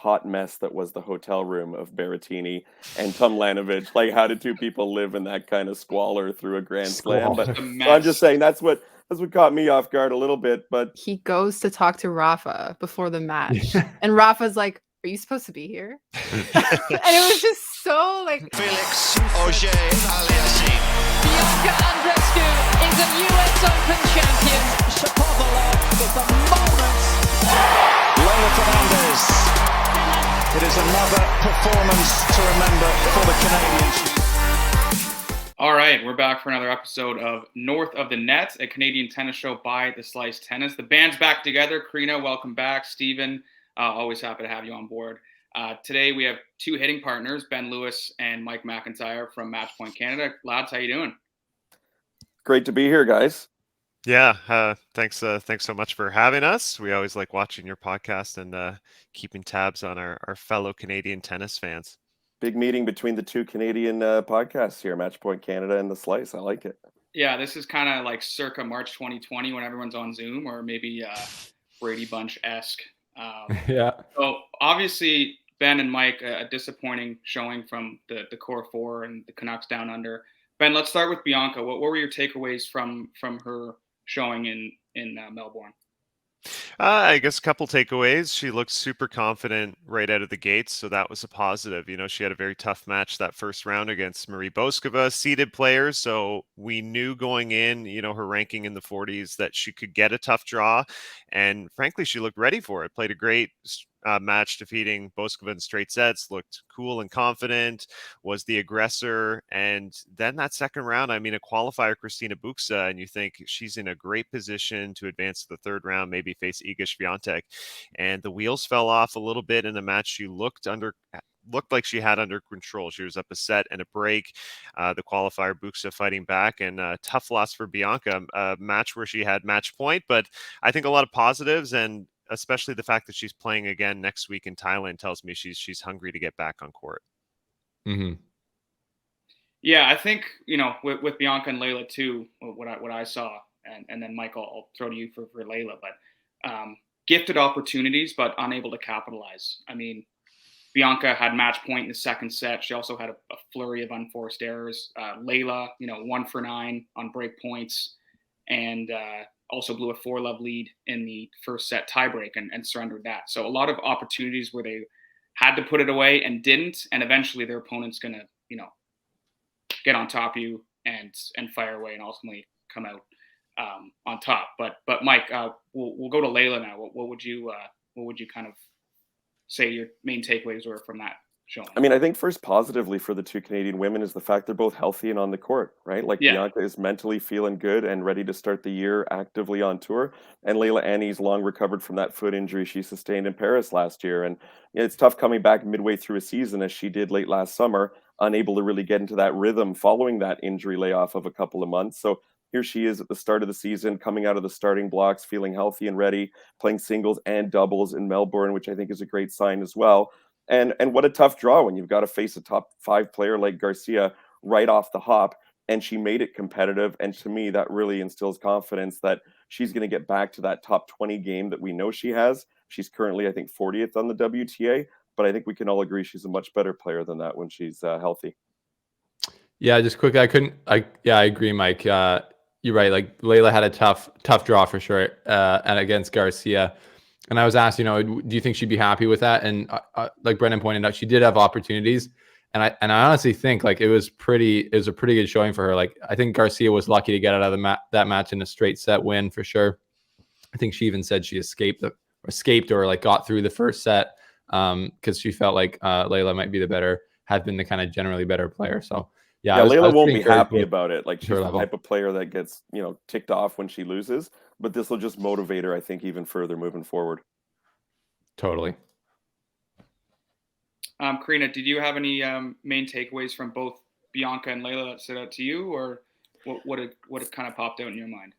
hot mess that was the hotel room of Berrettini and Tomljanovic. Like, how did two people live in that kind of squalor through a Grand Slam? But so I'm just saying that's what caught me off guard a little bit. But he goes to talk to Rafa before the match, and Rafa's like, "Are you supposed to be here?" And it was just so like Felix Auger-Aliassime. Bianca Andreescu is a US Open champion. Shapovalov is the moment. Leila Fernandez. It is another performance to remember for the Canadians. All right, we're back for another episode of North of the Net, a Canadian tennis show by The Slice Tennis. The band's back together. Karina, welcome back. Steven, always happy to have you on board. Today we have two hitting partners, Ben Lewis and Mike McIntyre from Matchpoint Canada. Lads, how you doing? Great to be here, guys. Yeah, thanks so much for having us. We always like watching your podcast and keeping tabs on our fellow Canadian tennis fans. Big meeting between the two Canadian podcasts here, Matchpoint Canada and The Slice. I like it. Yeah, this is kind of like circa March 2020 when everyone's on Zoom, or maybe Brady Bunch-esque. Yeah. So obviously, Ben and Mike, a disappointing showing from the core four and the Canucks down under. Ben, let's start with Bianca. What were your takeaways from her showing in Melbourne? I guess a couple takeaways. She looked super confident right out of the gates, so that was a positive. You know, she had a very tough match that first round against Marie Boskova, seeded players, so we knew going in, you know, her ranking in the 40s that she could get a tough draw, and frankly, she looked ready for it. Played a great match, defeating Boskova in straight sets, looked cool and confident, was the aggressor. And then that second round, I mean, a qualifier, Kristina Buxa, and you think she's in a great position to advance to the third round, maybe face Iga Swiatek. And the wheels fell off a little bit in the match. She looked like she had under control. She was up a set and a break. The qualifier, Buxa fighting back, and a tough loss for Bianca, a match where she had match point, but I think a lot of positives, and especially the fact that she's playing again next week in Thailand tells me she's hungry to get back on court. Mm-hmm. Yeah, I think, you know, with Bianca and Leila too, what I saw, and then Michael, I'll throw to you for Leila, but gifted opportunities, but unable to capitalize. I mean, Bianca had match point in the second set. She also had a flurry of unforced errors. Leila, you know, 1 for 9 on break points, and also blew a 4-love lead in the first set tiebreak and surrendered that. So a lot of opportunities where they had to put it away and didn't, and eventually their opponent's going to, you know, get on top of you and fire away and ultimately come out on top. But Mike, we'll go to Leila now. What would you kind of say your main takeaways were from that showing? I mean, I think first positively for the two Canadian women is the fact they're both healthy and on the court, right? Like, yeah. Bianca is mentally feeling good and ready to start the year actively on tour. And Leila Annie's long recovered from that foot injury she sustained in Paris last year. And you know, it's tough coming back midway through a season as she did late last summer, unable to really get into that rhythm following that injury layoff of a couple of months. So here she is at the start of the season, coming out of the starting blocks, feeling healthy and ready, playing singles and doubles in Melbourne, which I think is a great sign as well. And what a tough draw when you've got to face a top 5 player like Garcia right off the hop. And she made it competitive. And to me, that really instills confidence that she's going to get back to that top 20 game that we know she has. She's currently, I think, 40th on the WTA. But I think we can all agree she's a much better player than that when she's healthy. Yeah, just quickly, I agree, Mike. You're right. Like, Leila had a tough draw for sure, and against Garcia. And I was asked, you know, do you think she'd be happy with that? And like Brendan pointed out, she did have opportunities, and I honestly think like it was a pretty good showing for her. Like, I think Garcia was lucky to get out of that match in a straight set win for sure. I think she even said she escaped or like got through the first set because she felt like Leila might be have been the kind of generally better player. So. Yeah, Leila won't be happy about it. Like, she's the type of player that gets, you know, ticked off when she loses, but this will just motivate her, I think, even further moving forward. Totally. Karina, did you have any main takeaways from both Bianca and Leila that stood out to you, or what had kind of popped out in your mind?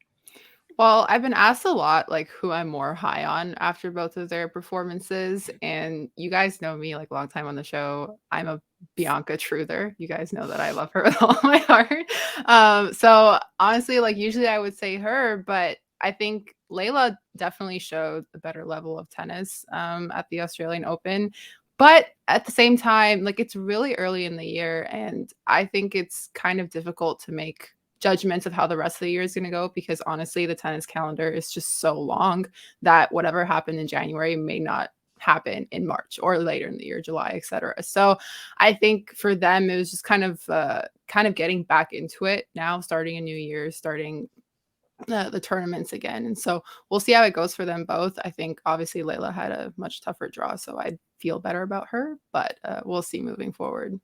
Well, I've been asked a lot, like, who I'm more high on after both of their performances. And you guys know me, like, a long time on the show. I'm a Bianca truther. You guys know that I love her with all my heart. So honestly, like, usually I would say her, but I think Layla definitely showed a better level of tennis at the Australian Open. But at the same time, like, it's really early in the year, and I think it's kind of difficult to make judgments of how the rest of the year is going to go, because honestly, the tennis calendar is just so long that whatever happened in January may not happen in March or later in the year, July, etc. So I think for them, it was just kind of getting back into it now, starting a new year, starting the tournaments again. And so we'll see how it goes for them both. I think obviously Layla had a much tougher draw, so I feel better about her, but we'll see moving forward.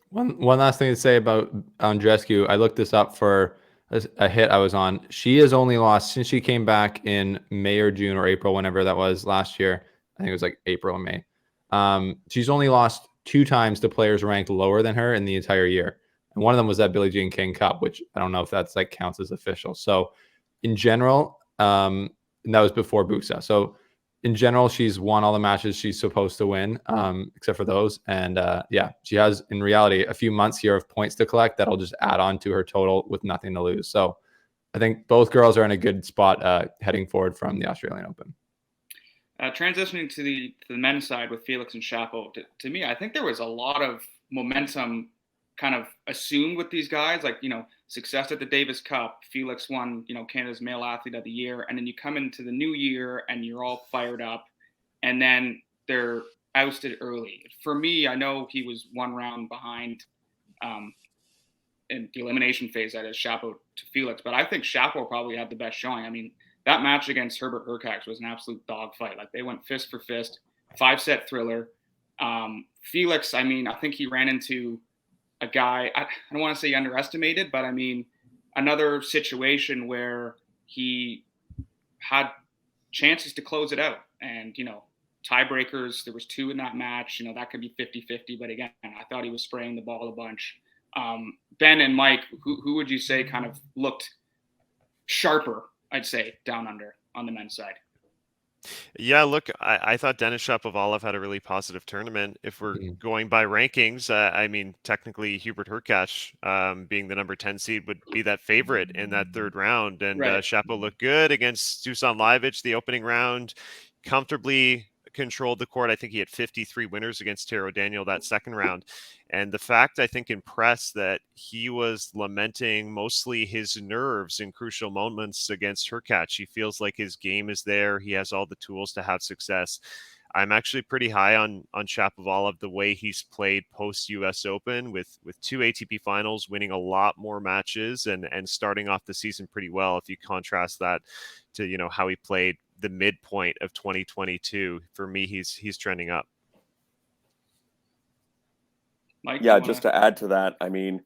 One last thing to say about Andreescu. I looked this up for a hit I was on. She has only lost since she came back in May or June or April, whenever that was last year. I think it was like April and May. She's only lost 2 times to players ranked lower than her in the entire year. And one of them was that Billie Jean King Cup, which I don't know if that's like counts as official. So in general, and that was before Busa. So in general, she's won all the matches she's supposed to win, except for those. And yeah, she has, in reality, a few months here of points to collect that'll just add on to her total with nothing to lose. So I think both girls are in a good spot heading forward from the Australian Open. Transitioning to the men's side with Felix and Chapo, to me, I think there was a lot of momentum kind of assumed with these guys, like, you know, success at the Davis Cup. Felix won, you know, Canada's Male Athlete of the Year, and then you come into the new year and you're all fired up, and then they're ousted early. For me, I know he was 1 round behind in the elimination phase, that is Chapo to Felix, but I think Chapo probably had the best showing. I mean, that match against Herbert Hurkacz was an absolute dogfight. Like, they went fist for fist, 5-set thriller. Felix, I mean, I think he ran into a guy, I don't want to say underestimated, but I mean, another situation where he had chances to close it out. And, you know, tiebreakers, there was 2 in that match. You know, that could be 50-50. But again, I thought he was spraying the ball a bunch. Ben and Mike, who would you say kind of looked sharper, I'd say, down under on the men's side? Yeah, look, I thought Denis Shapovalov had a really positive tournament. If we're going by rankings, I mean, technically Hubert Hurkacz, being the number 10 seed, would be that favorite in that 3rd round. And Right. Shapo looked good against Dusan Lajovic the opening round, comfortably controlled the court. I think he had 53 winners against Taro Daniel that 2nd round. And the fact, I think, impressed that he was lamenting mostly his nerves in crucial moments against Hurkacz. He feels like his game is there. He has all the tools to have success. I'm actually pretty high on Shapovalov, the way he's played post US Open with 2 ATP finals, winning a lot more matches and starting off the season pretty well. If you contrast that to, you know, how he played the midpoint of 2022, for me, he's trending up. Mike, yeah, just to add to that, I mean,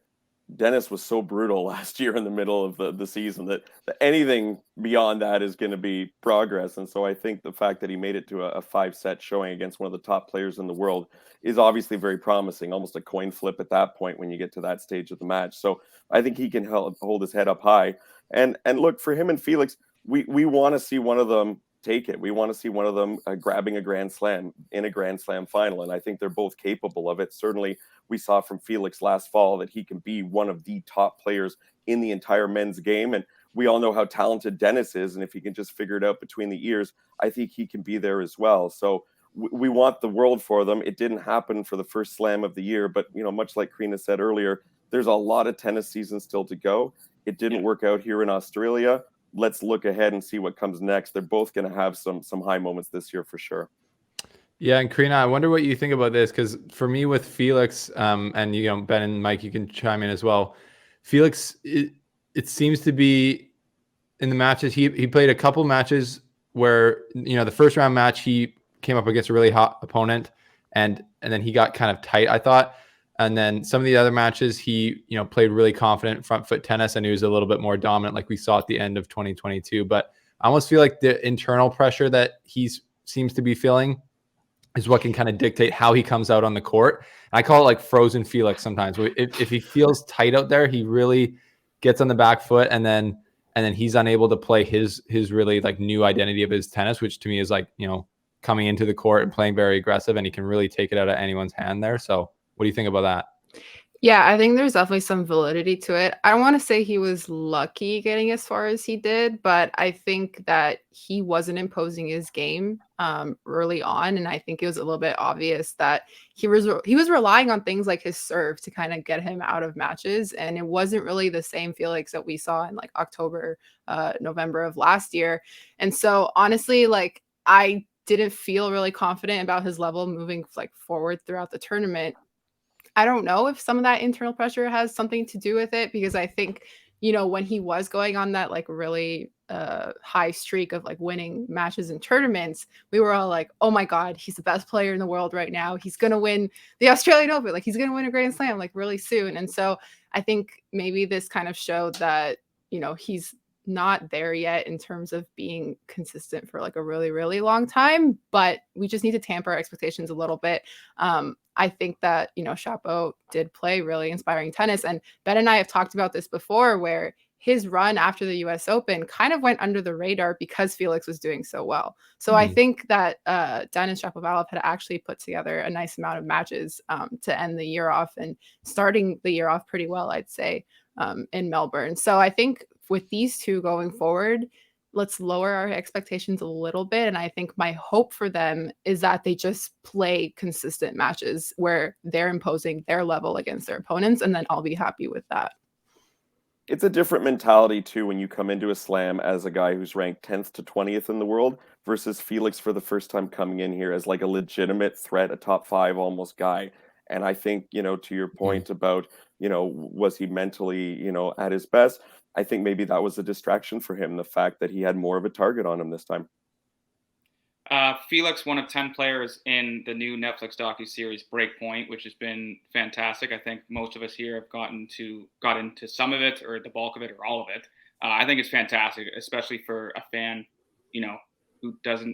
Denis was so brutal last year in the middle of the season that anything beyond that is going to be progress. And so I think the fact that he made it to a 5-set showing against one of the top players in the world is obviously very promising, almost a coin flip at that point when you get to that stage of the match. So I think he can hold his head up high. And look, for him and Felix, we want to see one of them take it. We want to see one of them grabbing a Grand Slam in a Grand Slam final. And I think they're both capable of it. Certainly, we saw from Felix last fall that he can be one of the top players in the entire men's game. And we all know how talented Denis is. And if he can just figure it out between the ears, I think he can be there as well. So we want the world for them. It didn't happen for the first slam of the year. But, you know, much like Karina said earlier, there's a lot of tennis season still to go. It didn't work out here in Australia. Let's look ahead and see what comes next. They're both going to have some high moments this year for sure. Yeah, and Karina, I wonder what you think about this, because for me with Felix, and you know, Ben and Mike, you can chime in as well. Felix, it seems to be in the matches he played a couple matches where, you know, the 1st round match he came up against a really hot opponent, and then he got kind of tight, I thought. And then some of the other matches, he, you know, played really confident front foot tennis, and he was a little bit more dominant, like we saw at the end of 2022. But I almost feel like the internal pressure that he seems to be feeling is what can kind of dictate how he comes out on the court. And I call it like frozen Felix sometimes. If he feels tight out there, he really gets on the back foot, and then he's unable to play his really like new identity of his tennis, which to me is like, you know, coming into the court and playing very aggressive, and he can really take it out of anyone's hand there. So what do you think about that? Yeah, I think there's definitely some validity to it. I don't want to say he was lucky getting as far as he did, but I think that he wasn't imposing his game early on, and I think it was a little bit obvious that he was relying on things like his serve to kind of get him out of matches, and it wasn't really the same Felix that we saw in like October, November of last year. And so honestly, like I didn't feel really confident about his level moving like forward throughout the tournament. I don't know if some of that internal pressure has something to do with it, because I think, when he was going on that like really high streak of like winning matches and tournaments, we were all like, oh my God, he's the best player in the world right now. He's going to win the Australian Open. Like he's going to win a Grand Slam like really soon. And so I think maybe this kind of showed that, he's not there yet in terms of being consistent for like a really, really long time, but we just need to tamper our expectations a little bit. I think that, Chapo did play really inspiring tennis. And Ben and I have talked about this before, where his run after the US Open kind of went under the radar because Felix was doing so well. So I think that Denis Shapovalov had actually put together a nice amount of matches to end the year off, and starting the year off pretty well, I'd say, in Melbourne. So I think with these two going forward, let's lower our expectations a little bit. And I think my hope for them is that they just play consistent matches where they're imposing their level against their opponents, and then I'll be happy with that. It's a different mentality too when you come into a slam as a guy who's ranked 10th to 20th in the world versus Felix for the first time coming in here as like a legitimate threat, a top 5 almost guy. And I think, to your point about, was he mentally, at his best? I think maybe that was a distraction for him, the fact that he had more of a target on him this time. Felix, one of 10 players in the new Netflix docuseries Breakpoint, which has been fantastic. I think most of us here have got into some of it, or the bulk of it, or all of it. I think it's fantastic, especially for a fan,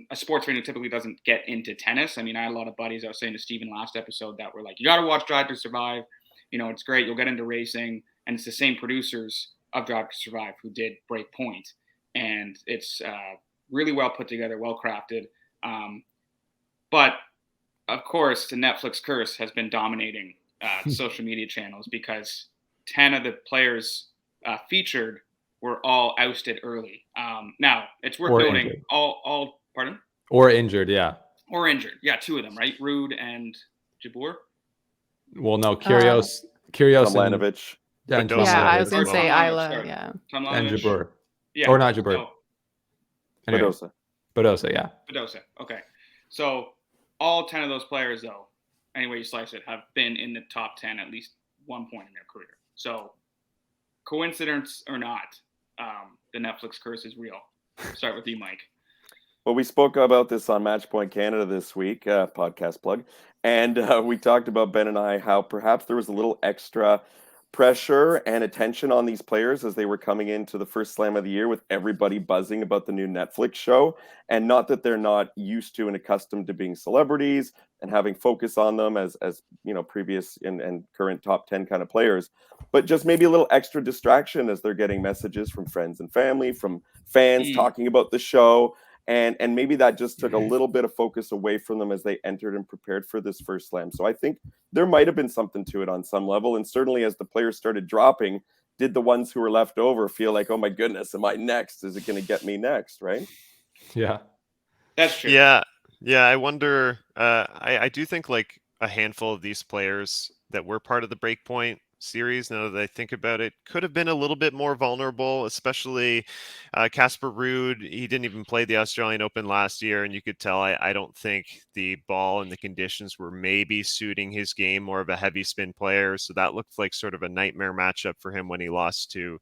a sports fan who typically doesn't get into tennis. I mean, I had a lot of buddies, I was saying to Steven last episode, that were like, you got to watch Drive to Survive. It's great. You'll get into racing. And it's the same producers of Drive to Survive who did Breakpoint. And it's really well put together, well crafted. But of course, the Netflix curse has been dominating social media channels, because 10 of the players featured were all ousted early. Now, it's worth noting injured. all pardon? Or injured, yeah. Or injured. Yeah, 2 of them, right? Ruud and Jabeur? Well, no, Kyrgios Tomljanovic. And I was going to say Tomljanovic, Isla, yeah. And Jabeur. Yeah. Or not Jabeur. So, anyway. Badosa, yeah. Badosa, okay. So all 10 of those players, though, any way you slice it, have been in the top 10 at least one point in their career. So coincidence or not, the Netflix curse is real. Start with you, Mike. Well, we spoke about this on Matchpoint Canada this week, podcast plug, and we talked about, Ben and I, how perhaps there was a little extra pressure and attention on these players as they were coming into the first slam of the year, with everybody buzzing about the new Netflix show. And not that they're not used to and accustomed to being celebrities and having focus on them as previous and current top 10 kind of players, but just maybe a little extra distraction as they're getting messages from friends and family, from fans talking about the show. And maybe that just took a little bit of focus away from them as they entered and prepared for this first slam. So I think there might have been something to it on some level. And certainly as the players started dropping, did the ones who were left over feel like, oh my goodness, am I next? Is it going to get me next? Right? Yeah. That's true. Yeah. I wonder, I do think like a handful of these players that were part of the Breakpoint series, now that I think about it, could have been a little bit more vulnerable, especially Casper Ruud. He didn't even play the Australian Open last year, and you could tell I don't think the ball and the conditions were maybe suiting his game, more of a heavy spin player. So that looked like sort of a nightmare matchup for him when he lost to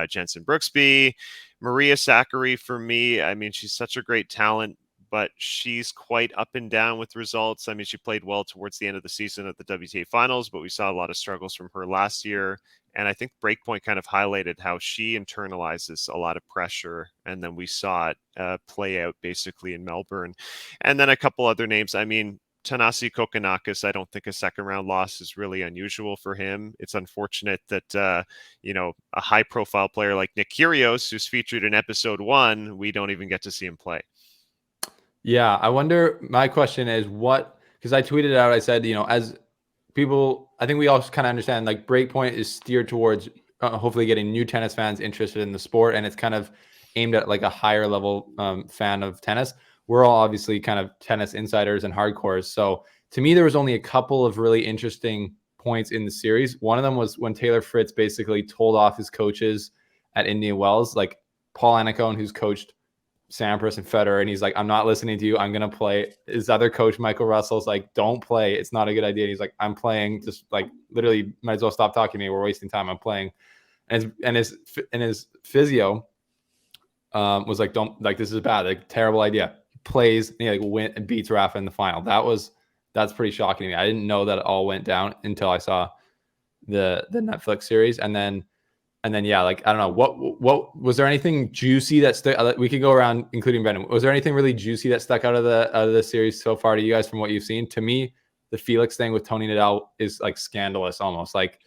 Jensen Brooksby. Maria Sakkari, for me, I mean, she's such a great talent, but she's quite up and down with results. I mean, she played well towards the end of the season at the WTA finals, but we saw a lot of struggles from her last year. And I think Breakpoint kind of highlighted how she internalizes a lot of pressure. And then we saw it play out basically in Melbourne. And then a couple other names. I mean, Thanasi Kokkinakis, I don't think a second round loss is really unusual for him. It's unfortunate that, a high profile player like Nick Kyrgios, who's featured in episode 1, we don't even get to see him play. Yeah, I wonder, my question is because I tweeted out, I said, as I think we all kind of understand like Breakpoint is steered towards hopefully getting new tennis fans interested in the sport, and it's kind of aimed at like a higher level fan of tennis. We're all obviously kind of tennis insiders and hardcores. So to me, there was only a couple of really interesting points in the series. One of them was when Taylor Fritz basically told off his coaches at Indian Wells, like Paul Annacone, who's coached Sampras and Federer, and he's like, I'm not listening to you. I'm going to play. His other coach, Michael Russell's like, don't play. It's not a good idea. And he's like, I'm playing. Just like literally might as well stop talking to me. We're wasting time. I'm playing. And his physio was like, don't, like, this is bad. Like, terrible idea. He plays and he like went and beats Rafa in the final. That's pretty shocking to me. I didn't know that it all went down until I saw the Netflix series. And then yeah, like, I don't know, what was there anything juicy that we could go around, including Brendan. Was there anything really juicy that stuck out of the series so far to you guys from what you've seen? To me, the Felix thing with Toni Nadal is like scandalous almost. Like,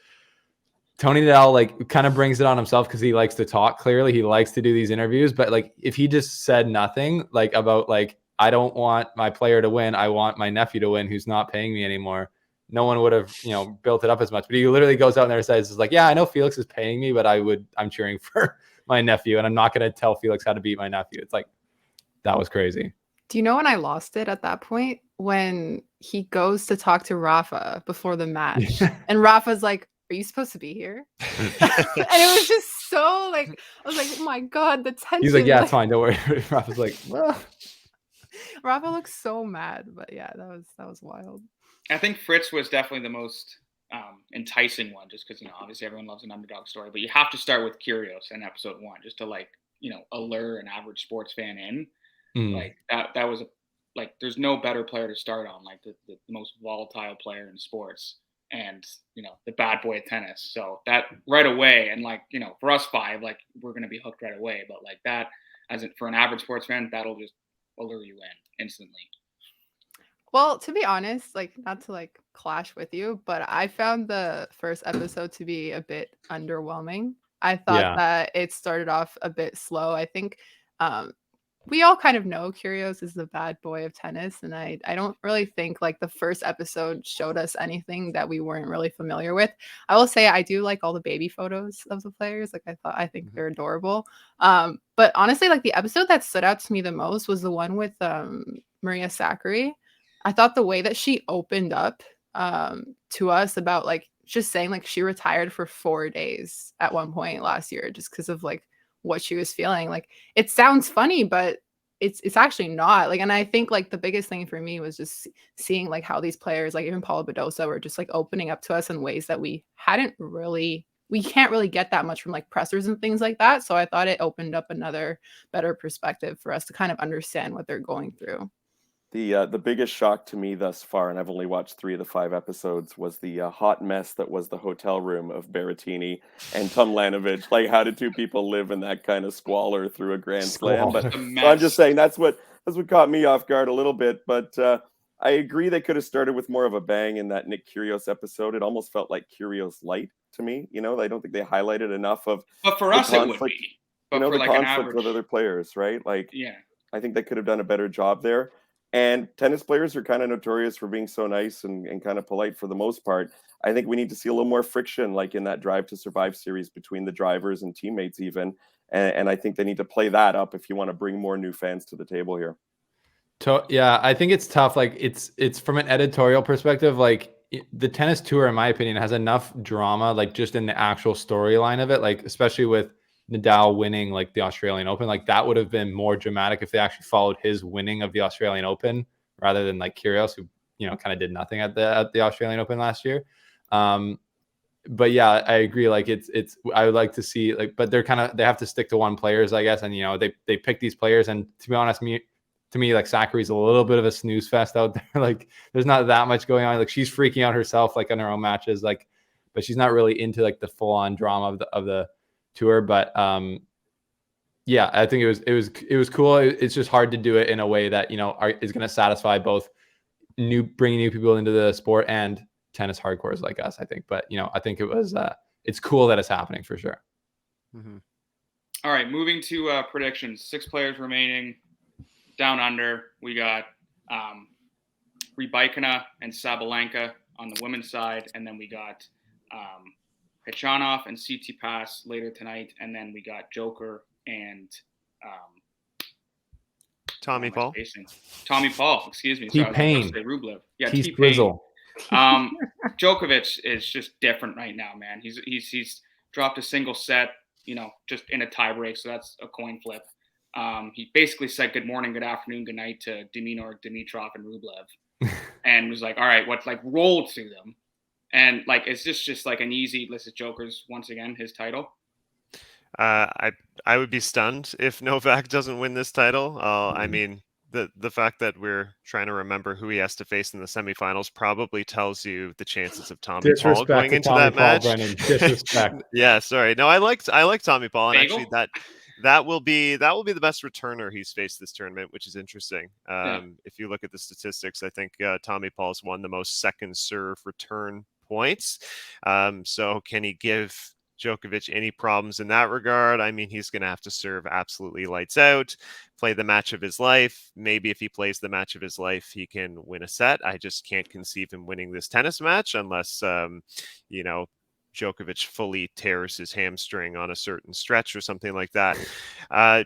Toni Nadal like kind of brings it on himself because he likes to talk. Clearly, he likes to do these interviews, but like if he just said nothing like about like, I don't want my player to win, I want my nephew to win who's not paying me anymore, no one would have, built it up as much. But he literally goes out there and says, like, yeah, I know Felix is paying me, but I'm cheering for my nephew, and I'm not going to tell Felix how to beat my nephew. It's like, that was crazy. Do you know when I lost it at that point? When he goes to talk to Rafa before the match, and Rafa's like, are you supposed to be here? And it was just so like, I was like, oh my God, the tension. He's like, yeah, it's fine. Don't worry. Rafa's like, well. Rafa looks so mad, but yeah, that was wild. I think Fritz was definitely the most enticing one, just because obviously everyone loves an underdog story, but you have to start with Kyrgios in episode 1 just to like allure an average sports fan in. Like that was like there's no better player to start on, like the most volatile player in sports, and the bad boy of tennis. So that right away, and like for us 5, like we're gonna be hooked right away, but like that for an average sports fan, that'll just allure you in instantly. Well, to be honest, like not to like clash with you, but I found the first episode to be a bit underwhelming. I thought that it started off a bit slow. I think we all kind of know Kyrgios is the bad boy of tennis, and I don't really think like the first episode showed us anything that we weren't really familiar with. I will say I do like all the baby photos of the players. Like I think they're adorable. But honestly, like the episode that stood out to me the most was the one with Maria Sakkari. I thought the way that she opened up to us about like just saying like she retired for 4 days at one point last year just because of like what she was feeling. Like it sounds funny, but it's actually not. Like, and I think like the biggest thing for me was just seeing like how these players, like even Paula Badosa, were just like opening up to us in ways that we can't really get that much from like pressers and things like that. So I thought it opened up another better perspective for us to kind of understand what they're going through. The biggest shock to me thus far, and I've only watched 3 of the 5 episodes, was the hot mess that was the hotel room of Berrettini and Tomljanovic. Like, how did 2 people live in that kind of squalor through a Grand Slam? But so I'm just saying that's what caught me off guard a little bit. But I agree they could have started with more of a bang in that Nick Kyrgios episode. It almost felt like Kyrgios light to me. I don't think they highlighted enough of. But for us, it would be. But for the like conflict with other players, right? Like, yeah, I think they could have done a better job there. And tennis players are kind of notorious for being so nice and kind of polite for the most part. I think we need to see a little more friction, like in that Drive to Survive series between the drivers and teammates even. And I think they need to play that up if you want to bring more new fans to the table here. Yeah, I think it's tough. Like it's from an editorial perspective, like the tennis tour, in my opinion, has enough drama, like just in the actual storyline of it, like especially with Nadal winning like the Australian Open, like that would have been more dramatic if they actually followed his winning of the Australian Open rather than like Kyrgios, who kind of did nothing at the Australian Open last year. But yeah, I agree. Like it's I would like to see like, but they have to stick to one players, I guess, and they pick these players, and to be honest, to me, like Sakkari's a little bit of a snooze fest out there. Like there's not that much going on. Like she's freaking out herself, like in her own matches, like, but she's not really into like the full on drama of the tour. But yeah, I think it was cool. It's just hard to do it in a way that is going to satisfy both bringing new people into the sport and tennis hardcores like us, I think. But I think it's cool that it's happening for sure. Mm-hmm. All right, moving to predictions. 6 players remaining. Down under, we got Rybakina and Sabalenka on the women's side, and then we got Khachanov and Tsitsipas later tonight, and then we got Joker and Tommy Paul. Tommy Paul, excuse me. T-Pain. Sorry, Rublev. Yeah, T-Swizzle. Djokovic is just different right now, man. He's dropped a single set, just in a tie break, so that's a coin flip. He basically said good morning, good afternoon, good night to Dimitrov and Rublev, and was like, all right, rolled through them, and it's just like an easy list of jokers once again. His title. I would be stunned if Novak doesn't win this title. I mean, the fact that we're trying to remember who he has to face in the semifinals probably tells you the chances of Tommy Paul going into that match. Disrespect. Yeah, sorry. No, I like Tommy Paul, and actually that will be the best returner he's faced this tournament, which is interesting. If you look at the statistics, I think Tommy Paul's won the most second serve return points. So can he give Djokovic any problems in that regard? I mean, he's going to have to serve absolutely lights out, play the match of his life. Maybe if he plays the match of his life, he can win a set. I just can't conceive him winning this tennis match unless, Djokovic fully tears his hamstring on a certain stretch or something like that.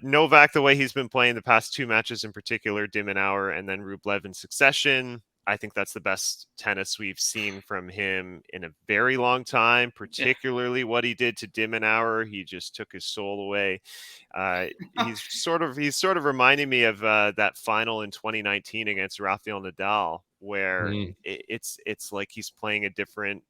Novak, the way he's been playing the past two matches in particular, de Minaur and then Rublev in succession, I think that's the best tennis we've seen from him in a very long time, particularly what he did to de Minaur. He just took his soul away. He's sort of reminding me of that final in 2019 against Rafael Nadal, where it's like he's playing a different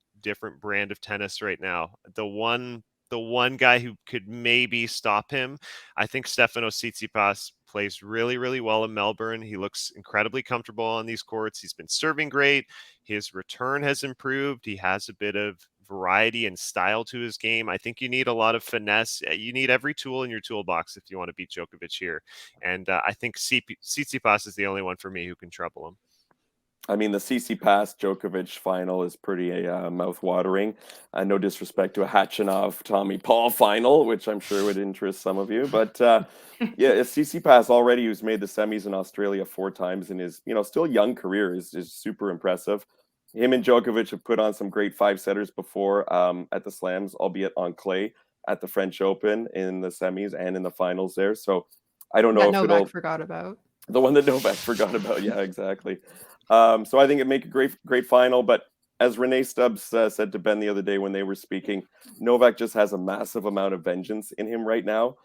brand of tennis right now. The one guy who could maybe stop him, I think Stefanos Tsitsipas plays really, really well in Melbourne. He looks incredibly comfortable on these courts. He's been serving great. His return has improved. He has a bit of variety and style to his game. I think you need a lot of finesse. You need every tool in your toolbox if you want to beat Djokovic here. And I think Tsitsipas is the only one for me who can trouble him. I mean, the Tsitsipas Djokovic final is pretty mouth-watering. No disrespect to a Khachanov Tommy Paul final, which I'm sure would interest some of you. But Tsitsipas already, who's made the semis in Australia 4 times in his still young career, is super impressive. Him and Djokovic have put on some great 5-setters before at the Slams, albeit on clay at the French Open in the semis and in the finals there. So I don't know if Novak forgot about. The one that Novak forgot about. Yeah, exactly. So I think it'd make a great final. But as Renee Stubbs said to Ben the other day when they were speaking, Novak just has a massive amount of vengeance in him right now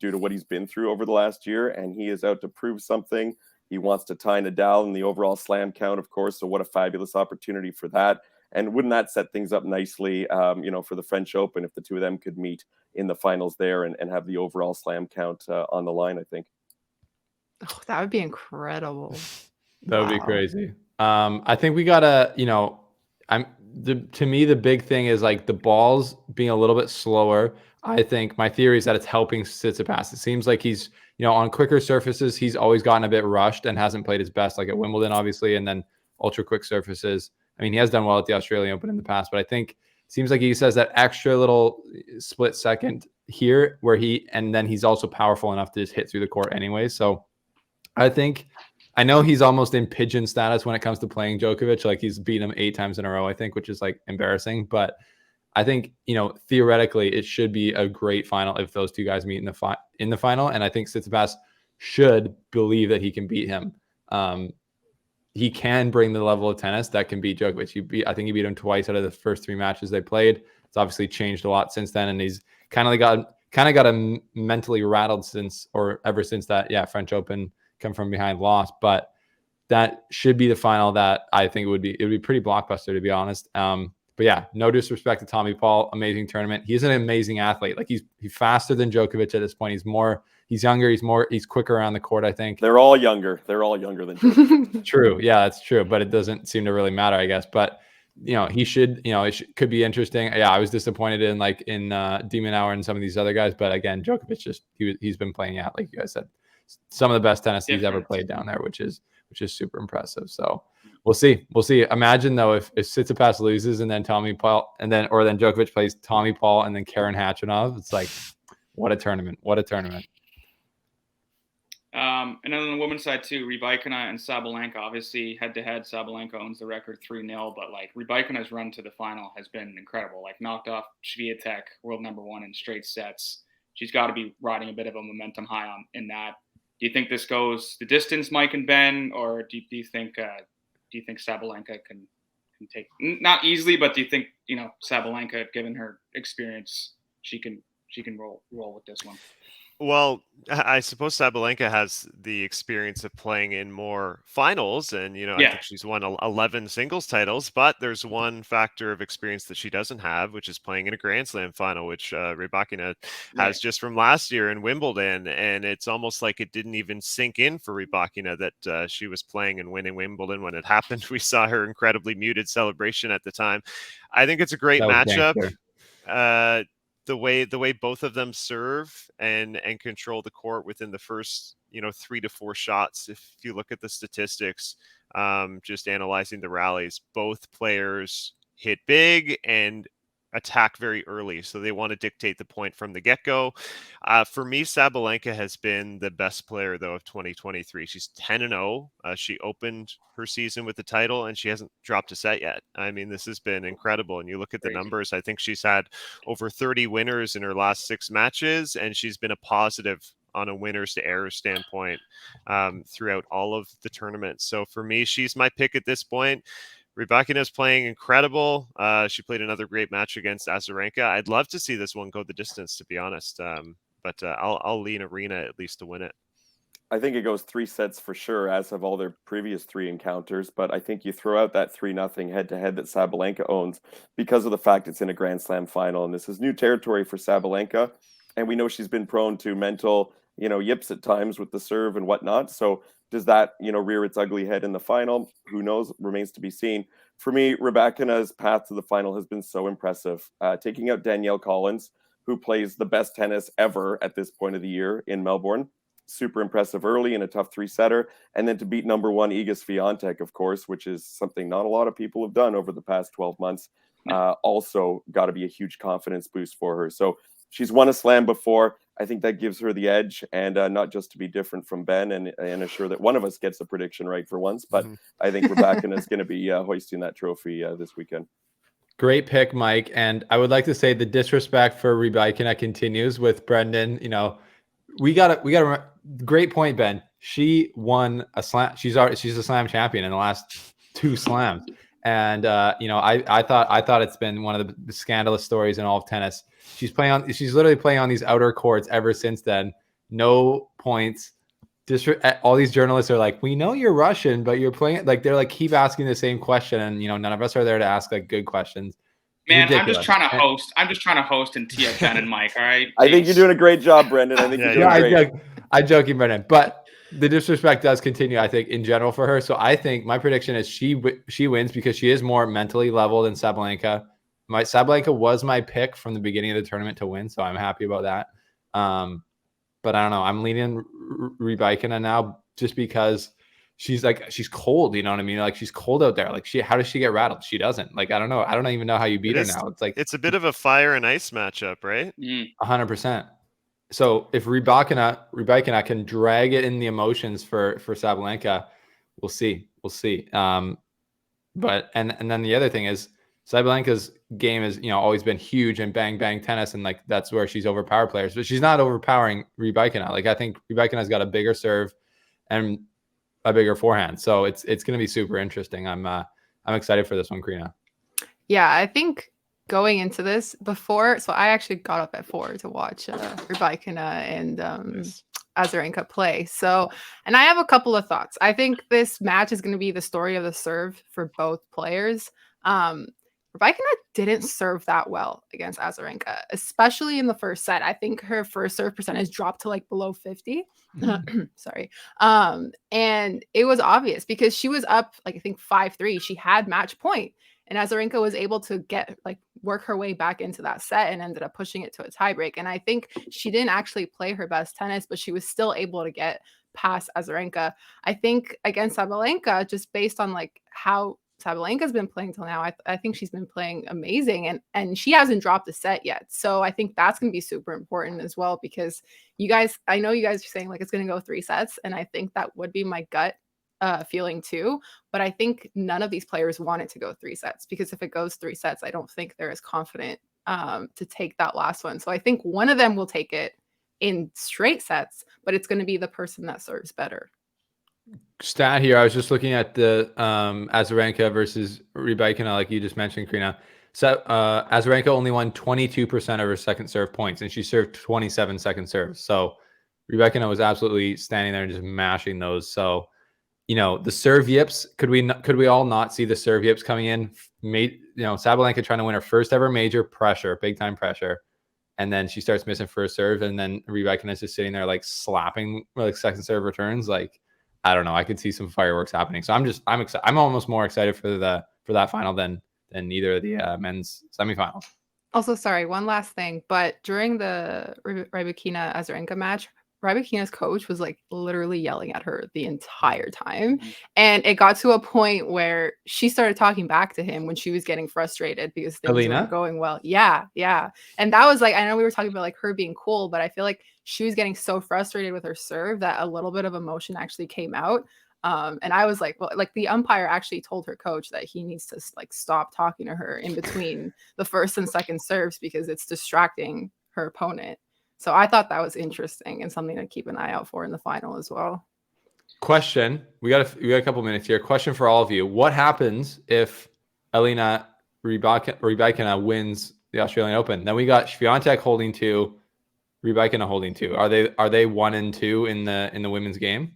due to what he's been through over the last year. And he is out to prove something. He wants to tie Nadal in the overall slam count, of course. So what a fabulous opportunity for that. And wouldn't that set things up nicely, for the French Open if the two of them could meet in the finals there and have the overall slam count on the line, I think. Oh, that would be incredible. That would be crazy. I think we gotta, to me, the big thing is like the balls being a little bit slower. I think my theory is that it's helping Tsitsipas. It seems like he's, on quicker surfaces, he's always gotten a bit rushed and hasn't played his best, like at Wimbledon, obviously, and then ultra quick surfaces. I mean, he has done well at the Australian Open in the past, but I think it seems like he says that extra little split second here where and then he's also powerful enough to just hit through the court anyway. So I know he's almost in pigeon status when it comes to playing Djokovic. Like he's beaten him 8 times in a row, I think, which is like embarrassing. But I think, theoretically, it should be a great final if those two guys meet in the final. And I think Tsitsipas should believe that he can beat him. He can bring the level of tennis that can beat Djokovic. I think he beat him twice out of the first 3 matches they played. It's obviously changed a lot since then, and he's kind of got him mentally rattled ever since that French Open come from behind loss. But that should be the final that I think it would be pretty blockbuster, to be honest. But yeah, no disrespect to Tommy Paul, amazing tournament. He's an amazing athlete. Like he's faster than Djokovic at this point. He's younger, he's quicker around the court, I think. They're all younger than Djokovic. True. Yeah, that's true. But it doesn't seem to really matter, I guess. But he should, could be interesting. Yeah, I was disappointed in de Minaur and some of these other guys. But again, Djokovic he's been playing out, like you guys said, some of the best tennis he's ever played down there, which is super impressive. So we'll see. Imagine though if Tsitsipas loses and then Tommy Paul then Djokovic plays Tommy Paul and then Karen Khachanov. It's like what a tournament. And then on the women's side too, Rybakina and Sabalenka, obviously head-to-head, Sabalenka owns the record 3-0, but like Rybakina's run to the final has been incredible. Like knocked off Swiatek, world number 1 in straight sets. She's got to be riding a bit of a momentum high in that. Do you think this goes the distance, Mike and Ben, or do you think Sabalenka can take, not easily, but do you think Sabalenka, given her experience, she can roll with this one? Well, I suppose Sabalenka has the experience of playing in more finals, and I think she's won 11 singles titles. But there's one factor of experience that she doesn't have, which is playing in a Grand Slam final, which Rybakina has just from last year in Wimbledon. And it's almost like it didn't even sink in for Rybakina that she was playing and winning Wimbledon when it happened. We saw her incredibly muted celebration at the time. I think it's a great matchup. The way both of them serve and control the court within the first 3 to 4 shots. If you look at the statistics, just analyzing the rallies, both players hit big and attack very early, so they want to dictate the point from the get-go. For me, Sabalenka has been the best player though of 2023. She's 10-0. She opened her season with the title and she hasn't dropped a set yet. I mean, this has been incredible. And you look at the numbers, I think she's had over 30 winners in her last 6 matches, and she's been a positive on a winners to errors standpoint throughout all of the tournaments. So for me, she's my pick at this point. Rybakina is playing incredible. She played another great match against Azarenka. I'd love to see this one go the distance, to be honest. But I'll lean Arena at least to win it. I think it goes 3 sets for sure, as have all their previous 3 encounters. But I think you throw out that 3-0 head-to-head that Sabalenka owns because of the fact it's in a Grand Slam final. And this is new territory for Sabalenka. And we know she's been prone to mental, yips at times with the serve and whatnot. So does that, rear its ugly head in the final? Who knows? Remains to be seen. For me, Rybakina's path to the final has been so impressive. Taking out Danielle Collins, who plays the best tennis ever at this point of the year in Melbourne. Super impressive early in a tough 3-setter. And then to beat number 1 Iga Swiatek, of course, which is something not a lot of people have done over the past 12 months. Also got to be a huge confidence boost for her. So she's won a slam before. I think that gives her the edge, and not just to be different from Ben and assure that one of us gets the prediction right for once, but I think Rybakina is going to be hoisting that trophy this weekend. Great pick, Mike. And I would like to say the disrespect for Rybakina continues with Brendan. We got a great point, Ben. She won a slam. She's a slam champion in the last 2 slams. And I thought it's been one of the scandalous stories in all of tennis. She's literally playing on these outer courts ever since then. No points. All these journalists are like, we know you're Russian, but you're playing like they're like keep asking the same question, and none of us are there to ask like good questions. Man, ridiculous. I'm just trying to host and tee up Ben and Mike. All right. I think you're doing a great job, Brendan. I think you're doing great. I'm joking, Brendan, but the disrespect does continue, I think, in general for her. So I think my prediction is she wins because she is more mentally level than Sabalenka. Sabalenka was my pick from the beginning of the tournament to win, so I'm happy about that. But I don't know. I'm leaning Rybakina now just because she's cold. You know what I mean? Like she's cold out there. Like how does she get rattled? She doesn't. Like I don't know. I don't even know how you beat her now. It's a bit of a fire and ice matchup, right? 100%. So if Rybakina can drag it in the emotions for Sabalenka, we'll see. But then the other thing is Sabalenka's game has always been huge and bang bang tennis, and like that's where she's overpowered players, but she's not overpowering Rybakina. Like I think Rybakina's got a bigger serve and a bigger forehand, so it's going to be super interesting. I'm excited for this one, Karina. Yeah, I think going into this so I actually got up at 4 to watch Rybakina and Azarenka play. So, and I have a couple of thoughts. I think this match is going to be the story of the serve for both players. Rybakina didn't serve that well against Azarenka, especially in the first set. I think her first serve percentage dropped to like below 50. Sorry. And it was obvious because she was up like I think 5-3. She had match point, and Azarenka was able to work her way back into that set and ended up pushing it to a tiebreak. And I think she didn't actually play her best tennis, but she was still able to get past Azarenka. I think against Sabalenka, just based on like how Sabalenka's been playing till now, I think she's been playing amazing, and she hasn't dropped a set yet. So I think that's going to be super important as well, because I know you guys are saying like it's going to go 3 sets, and I think that would be my gut feeling too. But I think none of these players want it to go 3 sets, because if it goes 3 sets, I don't think they're as confident to take that last one. So I think one of them will take it in straight sets, but it's going to be the person that serves better. Stat here, I was just looking at the Azarenka versus Rybakina, like you just mentioned, Karina. So Azarenka only won 22% of her second serve points, and she served 27 second serves. So Rybakina was absolutely standing there and just mashing those. So, you know, the serve yips, could we all not see the serve yips coming in? Sabalenka trying to win her first ever major, pressure, big time pressure. And then she starts missing first serve, and then Rybakina is just sitting there like slapping like second serve returns. Like, I don't know. I could see some fireworks happening. So I'm excited. I'm almost more excited for that final than either of the men's semifinals. Also, sorry, one last thing. But during the Rybakina Azarenka match, Rybakina's coach was like literally yelling at her the entire time. And it got to a point where she started talking back to him when she was getting frustrated because things weren't going well. Yeah. And that was like, I know we were talking about like her being cool, but I feel like she was getting so frustrated with her serve that a little bit of emotion actually came out. And I was like, well, like the umpire actually told her coach that he needs to like stop talking to her in between the first and second serves because it's distracting her opponent. So I thought that was interesting and something to keep an eye out for in the final as well. Question. We got a couple minutes here. Question for all of you. What happens if Elina Rybakina wins the Australian Open? Then we got Swiatek holding 2, Rybakina holding 2. Are they 1 and 2 in the women's game?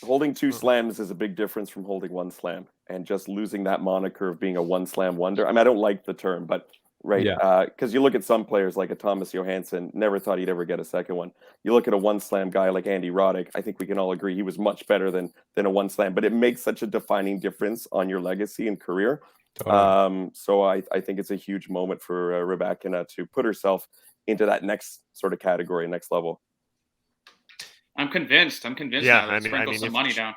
Holding 2 slams is a big difference from holding 1 slam, and just losing that moniker of being a 1 slam wonder. I mean, I don't like the term, but right, because you look at some players like a Thomas Johansson, never thought he'd ever get a second one. You look at a 1 slam guy like Andy Roddick, I think we can all agree he was much better than a 1 slam, but it makes such a defining difference on your legacy and career. Totally. So I think it's a huge moment for Rybakina to put herself into that next sort of category, next level. I'm convinced. Yeah, I sprinkle some money down.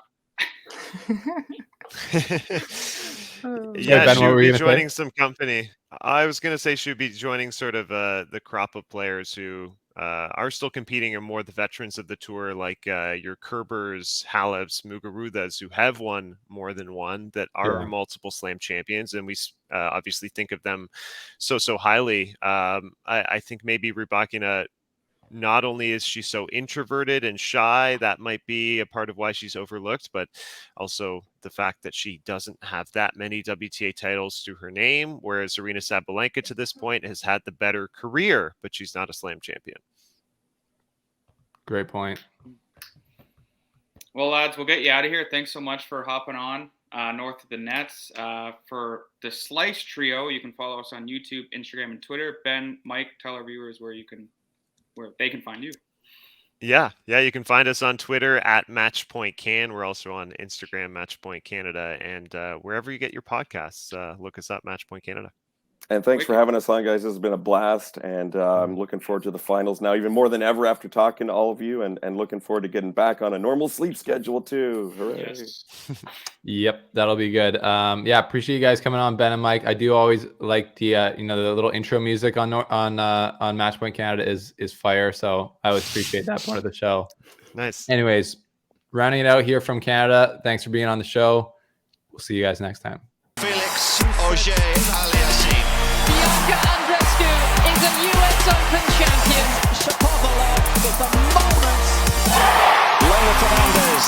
Yeah, she would be joining some company. I was going to say she would be joining sort of the crop of players who are still competing, or more the veterans of the tour, like your Kerbers, Halevs, Muguruthas, who have won more than one, that are multiple slam champions, and we obviously think of them so highly. I think maybe Rybakina, not only is she so introverted and shy, that might be a part of why she's overlooked, but also the fact that she doesn't have that many WTA titles to her name, whereas Aryna Sabalenka to this point has had the better career, but she's not a slam champion. Great point. Well, lads, we'll get you out of here. Thanks so much for hopping on North of the Nets. For the Slice Trio, you can follow us on YouTube, Instagram, and Twitter. Ben, Mike, tell our viewers where they can find you. Yeah, you can find us on Twitter at MatchPointCan. We're also on Instagram, Matchpoint Canada, and wherever you get your podcasts, look us up, Matchpoint Canada. And thanks for having us on, guys. This has been a blast, and I'm looking forward to the finals now, even more than ever after talking to all of you, and looking forward to getting back on a normal sleep schedule too. Hooray! Yes. Yep, that'll be good. Appreciate you guys coming on, Ben and Mike. I do always like the the little intro music on Matchpoint Canada is fire, so I always appreciate that part of the show. Nice. Anyways, rounding it out here from Canada. Thanks for being on the show. We'll see you guys next time. Felix Auger-Aliassime. Bianca Andreescu is a US Open champion. Shapovalov with the moment. Leila Fernandez.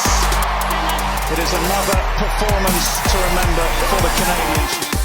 It is another performance to remember for the Canadians.